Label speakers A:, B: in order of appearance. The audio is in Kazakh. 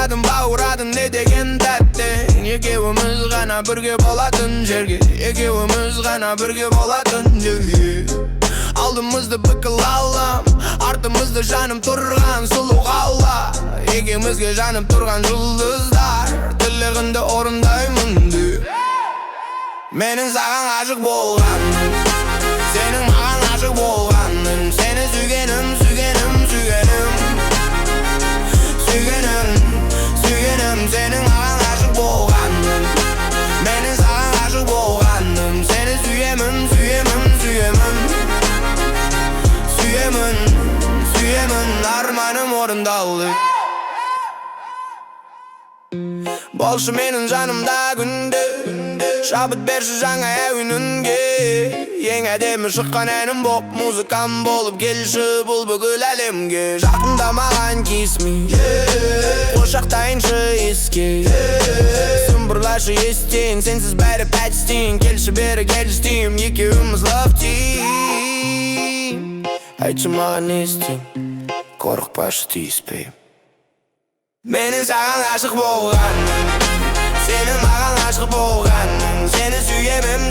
A: Бауырадың бауырадың не деген тәтті. Екеуіміз ғана бірге болатын жерге, екеуіміз ғана бірге болатын жерге. Алдымызды бүкіл алам, артымызды жаным тұрған сұлу қала. Екеумізге жанып тұрған жұлдыздар, тілегіңді орындаймын деп. Менің саған ғашық болғаным, сенің маған ғашық болғаның. Сені сүйгенім, сүйгенім, сүйгенім. Сүйгенім, сүйгенім, сенің маған ғашық болғаның. Менің саған ғашық болғаным. Сені сүйемін, сүйемін, сүйемін. Сүйемін, сүйемін, арманым орындалды. Болшы менің жанымда күнде, шабыт берші жаңа әуен үнге. Ең әдемі шыққан әнім боп, музыкам болып келші бұл бүкіл әлемге. Жақында маған кисми, қошақтайыншы еске. Сұмбырлашы естен, сенсіз бәрі пәтістен. Келші бері келістейм, екеуіміз love team. Айтшы маған не істейм, қорықпашы тиіспейм. Менің саған ғашық болғаным, сенің маған ғашық болғаның. Сені сүйемін,